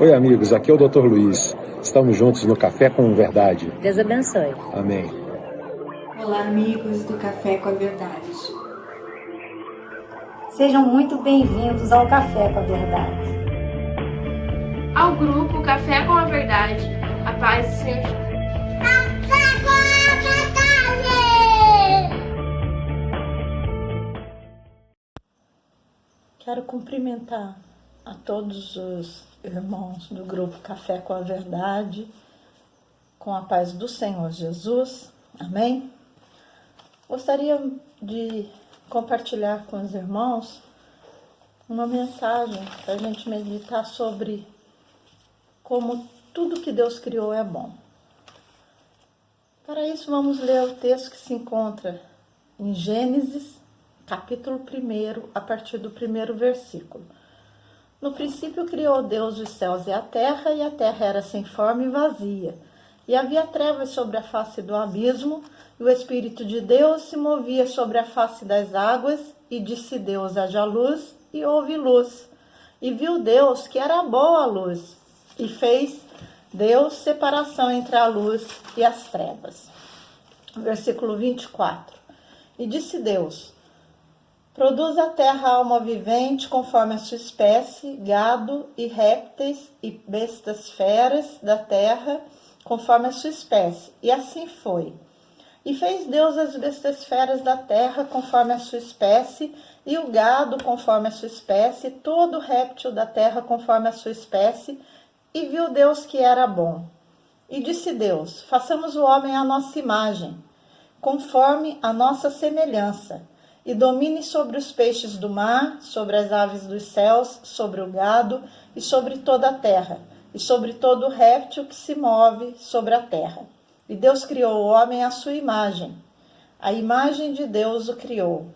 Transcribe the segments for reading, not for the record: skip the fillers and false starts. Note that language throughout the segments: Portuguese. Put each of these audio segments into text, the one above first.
Oi, amigos, aqui é o Dr. Luiz. Estamos juntos no Café com Verdade. Deus abençoe. Amém. Olá, amigos do Café com a Verdade. Sejam muito bem-vindos ao Café com a Verdade. Ao grupo Café com a Verdade, a paz do Senhor. Café com a Verdade! Quero cumprimentar a todos os irmãos do grupo Café com a Verdade, com a paz do Senhor Jesus. Amém? Gostaria de compartilhar com os irmãos uma mensagem para a gente meditar sobre como tudo que Deus criou é bom. Para isso, vamos ler o texto que se encontra em Gênesis, capítulo 1, a partir do 1º versículo. No princípio criou Deus os céus e a terra era sem forma e vazia. E havia trevas sobre a face do abismo, e o Espírito de Deus se movia sobre a face das águas, e disse Deus: haja luz, e houve luz. E viu Deus que era boa a luz, e fez Deus separação entre a luz e as trevas. Versículo 24. E disse Deus: produz a terra alma vivente conforme a sua espécie, gado e répteis e bestas feras da terra conforme a sua espécie. E assim foi. E fez Deus as bestas feras da terra conforme a sua espécie, e o gado conforme a sua espécie, e todo réptil da terra conforme a sua espécie. E viu Deus que era bom. E disse Deus: façamos o homem à nossa imagem, conforme a nossa semelhança, e domine sobre os peixes do mar, sobre as aves dos céus, sobre o gado e sobre toda a terra, e sobre todo réptil que se move sobre a terra. E Deus criou o homem à sua imagem. A imagem de Deus o criou.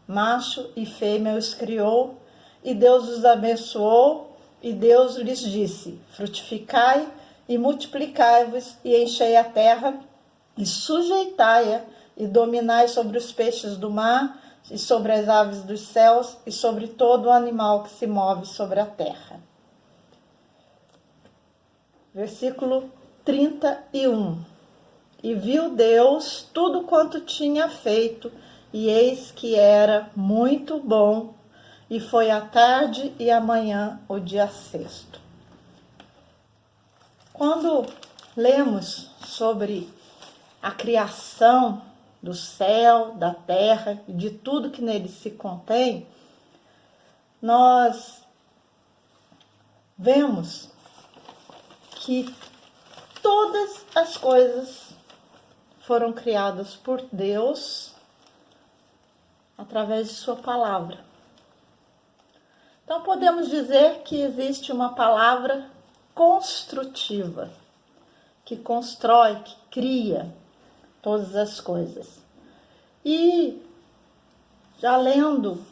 Macho e fêmea os criou, e Deus os abençoou, e Deus lhes disse: frutificai e multiplicai-vos, e enchei a terra, e sujeitai-a, e dominai sobre os peixes do mar, e sobre as aves dos céus, e sobre todo o animal que se move sobre a terra. Versículo 31. E viu Deus tudo quanto tinha feito, e eis que era muito bom, e foi a tarde e a manhã o dia sexto. Quando lemos sobre a criação do céu, da terra e de tudo que nele se contém, nós vemos que todas as coisas foram criadas por Deus através de sua palavra. Então podemos dizer que existe uma palavra construtiva, que constrói, que cria todas as coisas. E já lendo,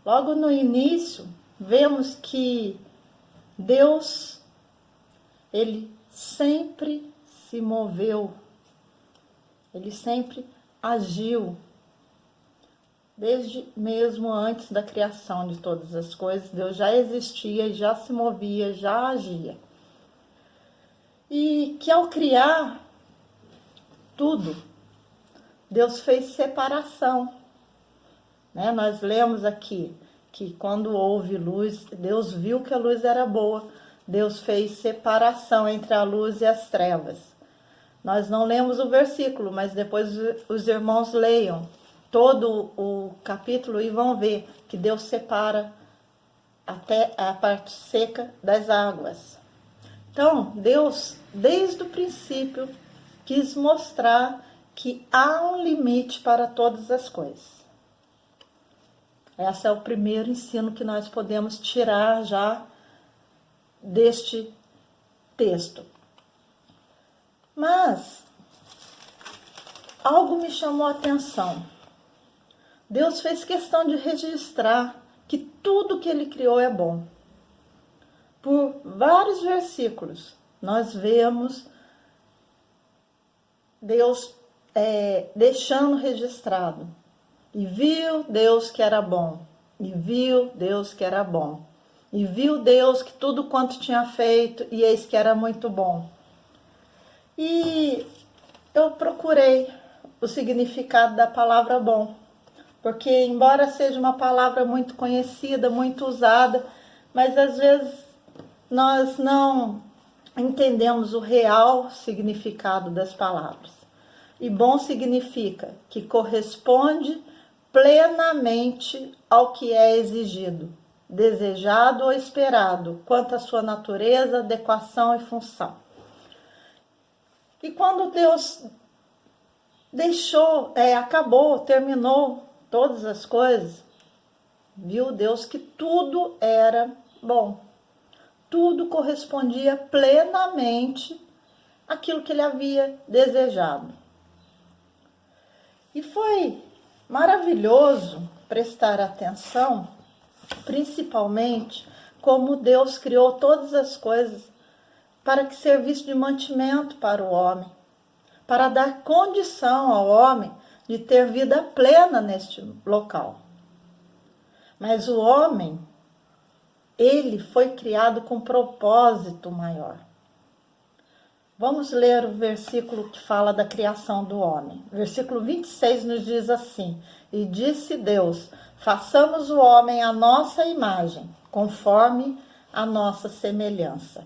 logo no início, vemos que Deus, ele sempre se moveu, ele sempre agiu, desde mesmo antes da criação de todas as coisas. Deus já existia, já se movia, já agia. E que ao criar tudo, Deus fez separação. Nós lemos aqui que quando houve luz, Deus viu que a luz era boa. Deus fez separação entre a luz e as trevas. Nós não lemos o versículo, mas depois os irmãos leiam todo o capítulo e vão ver que Deus separa até a parte seca das águas. Então, Deus, desde o princípio, quis mostrar que há um limite para todas as coisas. Esse é o primeiro ensino que nós podemos tirar já deste texto. Mas algo me chamou a atenção. Deus fez questão de registrar que tudo que ele criou é bom. Por vários versículos, nós vemos Deus deixando registrado. E viu Deus que era bom. E viu Deus que era bom. E viu Deus que tudo quanto tinha feito, e eis que era muito bom. E eu procurei o significado da palavra bom, porque embora seja uma palavra muito conhecida, muito usada, mas às vezes nós não entendemos o real significado das palavras. E bom significa que corresponde plenamente ao que é exigido, desejado ou esperado, quanto à sua natureza, adequação e função. E quando Deus terminou todas as coisas, viu Deus que tudo era bom. Tudo correspondia plenamente àquilo que ele havia desejado. E foi maravilhoso prestar atenção, principalmente como Deus criou todas as coisas para que servisse de mantimento para o homem, para dar condição ao homem de ter vida plena neste local. Mas o homem, ele foi criado com propósito maior. Vamos ler o versículo que fala da criação do homem. Versículo 26 nos diz assim: E disse Deus, façamos o homem à nossa imagem, conforme a nossa semelhança.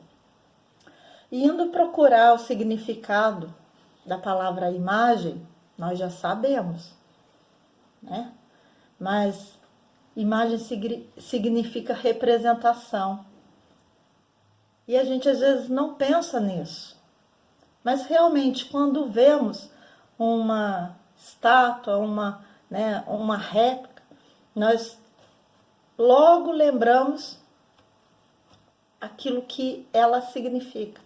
E indo procurar o significado da palavra imagem, nós já sabemos, né? Mas imagem significa representação. E a gente às vezes não pensa nisso. Mas realmente, quando vemos uma estátua, uma réplica, nós logo lembramos aquilo que ela significa.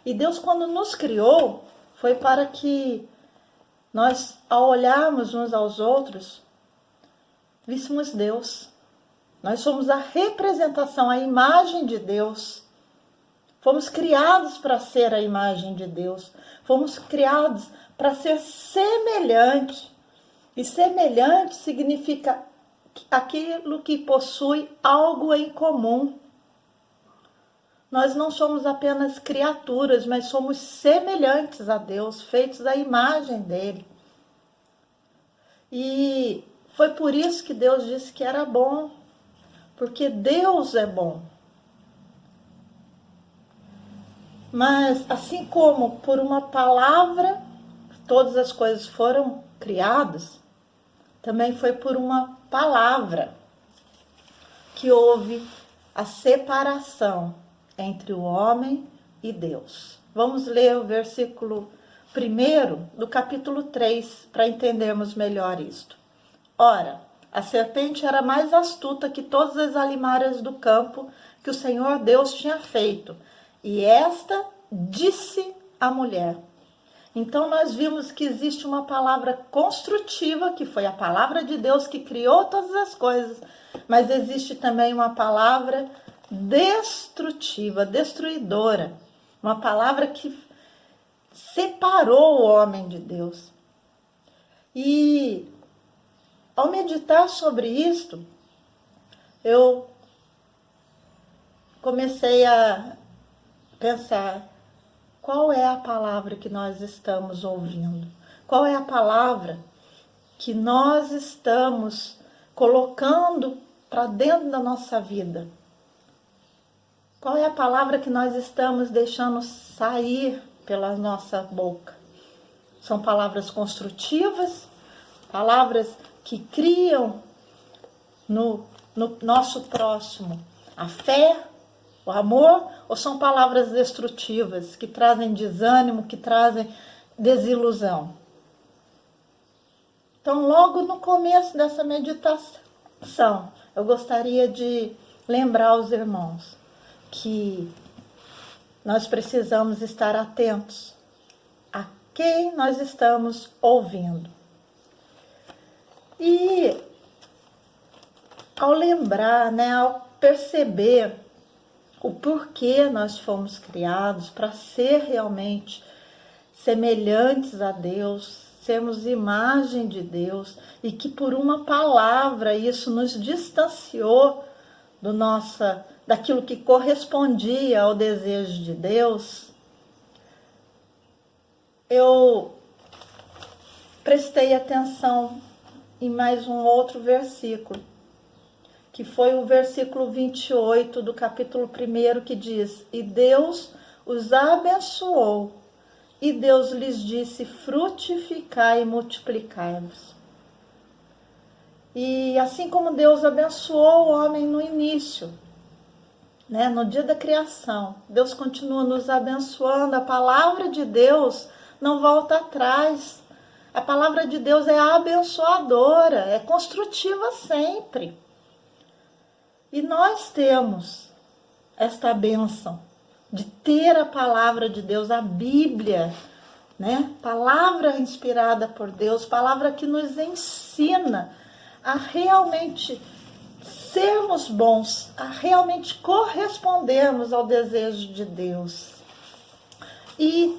E Deus, quando nos criou, foi para que nós, ao olharmos uns aos outros, víssemos Deus. Nós somos a representação, a imagem de Deus. Fomos criados para ser a imagem de Deus. Fomos criados para ser semelhante. E semelhante significa aquilo que possui algo em comum. Nós não somos apenas criaturas, mas somos semelhantes a Deus, feitos à imagem dele. E foi por isso que Deus disse que era bom, porque Deus é bom. Mas assim como por uma palavra todas as coisas foram criadas, também foi por uma palavra que houve a separação entre o homem e Deus. Vamos ler o versículo 1 do capítulo 3 para entendermos melhor isto. Ora, a serpente era mais astuta que todas as alimárias do campo que o Senhor Deus tinha feito. E esta disse à mulher. Então nós vimos que existe uma palavra construtiva, que foi a palavra de Deus que criou todas as coisas. Mas existe também uma palavra destrutiva, destruidora. Uma palavra que separou o homem de Deus. E ao meditar sobre isto, eu comecei a pensar qual é a palavra que nós estamos ouvindo, qual é a palavra que nós estamos colocando para dentro da nossa vida, qual é a palavra que nós estamos deixando sair pela nossa boca. São palavras construtivas, palavras que criam no nosso próximo a fé, o amor, ou são palavras destrutivas, que trazem desânimo, que trazem desilusão? Então, logo no começo dessa meditação, eu gostaria de lembrar aos irmãos que nós precisamos estar atentos a quem nós estamos ouvindo. E ao lembrar, ao perceber o porquê nós fomos criados para ser realmente semelhantes a Deus, sermos imagem de Deus, e que por uma palavra isso nos distanciou daquilo que correspondia ao desejo de Deus, eu prestei atenção em mais um outro versículo, que foi o versículo 28 do capítulo 1, que diz: E Deus os abençoou, e Deus lhes disse: frutificai e multiplicai-vos. E assim como Deus abençoou o homem no início, né, no dia da criação, Deus continua nos abençoando. A palavra de Deus não volta atrás. A palavra de Deus é abençoadora, é construtiva sempre. E nós temos esta bênção de ter a palavra de Deus, a Bíblia, né? Palavra inspirada por Deus, palavra que nos ensina a realmente sermos bons, a realmente correspondermos ao desejo de Deus. E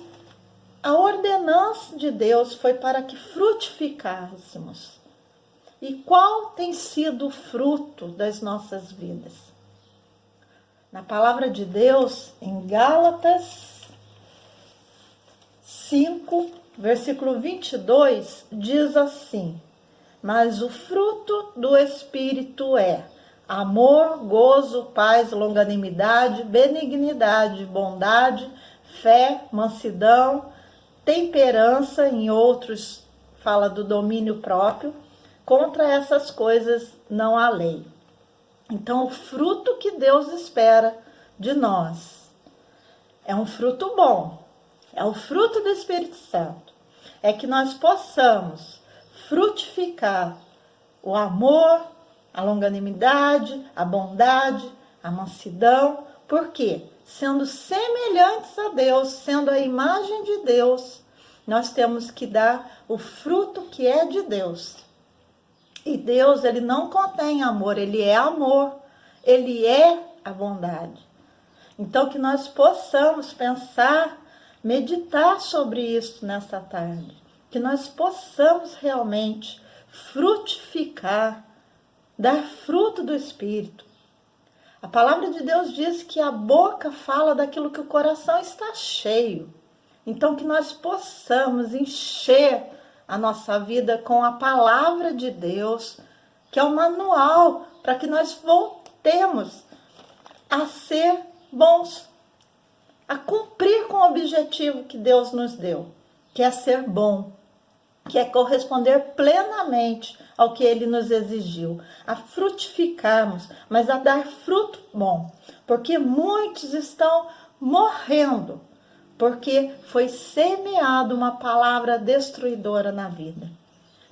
a ordenança de Deus foi para que frutificássemos. E qual tem sido o fruto das nossas vidas? Na palavra de Deus, em Gálatas 5, versículo 22, diz assim: Mas o fruto do Espírito é amor, gozo, paz, longanimidade, benignidade, bondade, fé, mansidão, temperança. Em outros fala do domínio próprio. Contra essas coisas não há lei. Então, o fruto que Deus espera de nós é um fruto bom, é o fruto do Espírito Santo. É que nós possamos frutificar o amor, a longanimidade, a bondade, a mansidão. Por quê? Sendo semelhantes a Deus, sendo a imagem de Deus, nós temos que dar o fruto que é de Deus. E Deus, ele não contém amor, ele é amor, ele é a bondade. Então, que nós possamos pensar, meditar sobre isso nesta tarde. Que nós possamos realmente frutificar, dar fruto do Espírito. A palavra de Deus diz que a boca fala daquilo que o coração está cheio. Então, que nós possamos encher a nossa vida com a palavra de Deus, que é o manual para que nós voltemos a ser bons, a cumprir com o objetivo que Deus nos deu, que é ser bom, que é corresponder plenamente ao que Ele nos exigiu, a frutificarmos, mas a dar fruto bom, porque muitos estão morrendo, porque foi semeada uma palavra destruidora na vida.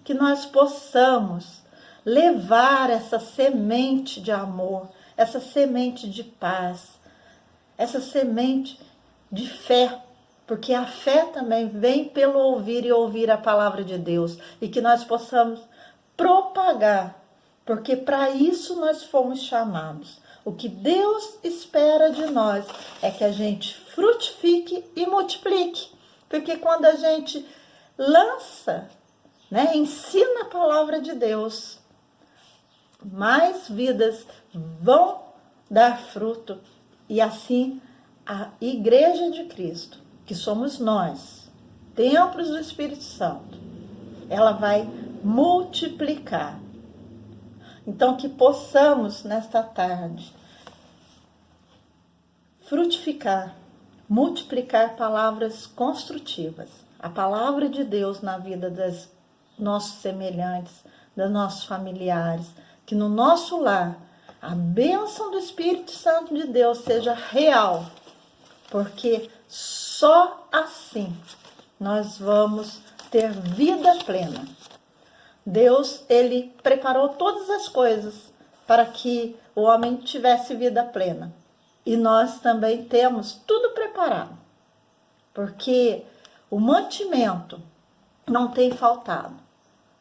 Que nós possamos levar essa semente de amor, essa semente de paz, essa semente de fé, porque a fé também vem pelo ouvir e ouvir a palavra de Deus, e que nós possamos propagar, porque para isso nós fomos chamados. O que Deus espera de nós é que a gente frutifique e multiplique. Porque quando a gente lança, né, ensina a palavra de Deus, mais vidas vão dar fruto. E assim a Igreja de Cristo, que somos nós, templos do Espírito Santo, ela vai multiplicar. Então, que possamos, nesta tarde, frutificar, multiplicar palavras construtivas. A palavra de Deus na vida dos nossos semelhantes, dos nossos familiares. Que no nosso lar, a bênção do Espírito Santo de Deus seja real. Porque só assim nós vamos ter vida plena. Deus, ele preparou todas as coisas para que o homem tivesse vida plena. E nós também temos tudo preparado. Porque o mantimento não tem faltado.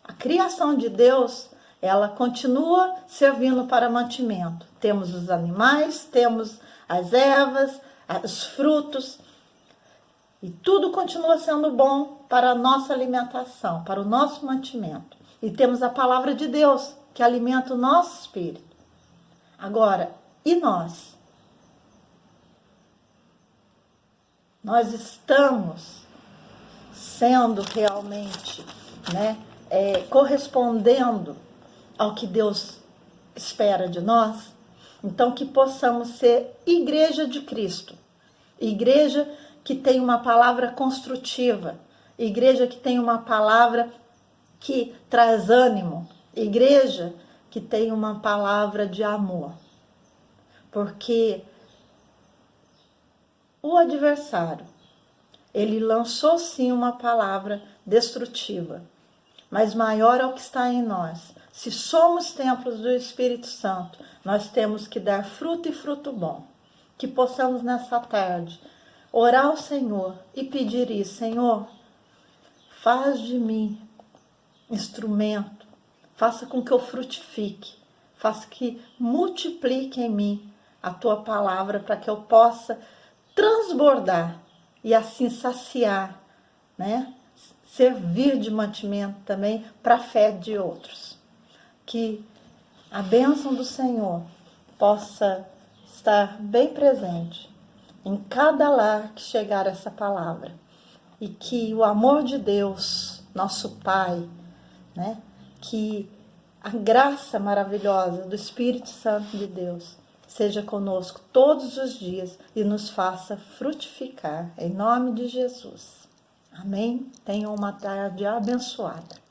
A criação de Deus, ela continua servindo para mantimento. Temos os animais, temos as ervas, os frutos. E tudo continua sendo bom para a nossa alimentação, para o nosso mantimento. E temos a palavra de Deus, que alimenta o nosso espírito. Agora, E nós? Nós estamos sendo realmente, correspondendo ao que Deus espera de nós? Então, que possamos ser igreja de Cristo, igreja que tem uma palavra construtiva, igreja que tem uma palavra que traz ânimo, igreja que tem uma palavra de amor. Porque o adversário, ele lançou sim uma palavra destrutiva, mas maior é o que está em nós. Se somos templos do Espírito Santo, nós temos que dar fruto e fruto bom. Que possamos nessa tarde orar ao Senhor e pedir isso: Senhor, faz de mim instrumento, faça com que eu frutifique, faça que multiplique em mim a tua palavra, para que eu possa transbordar e assim saciar, servir de mantimento também para a fé de outros. Que a bênção do Senhor possa estar bem presente em cada lar que chegar essa palavra. E que o amor de Deus, nosso Pai, que a graça maravilhosa do Espírito Santo de Deus seja conosco todos os dias e nos faça frutificar. Em nome de Jesus. Amém? Tenham uma tarde abençoada.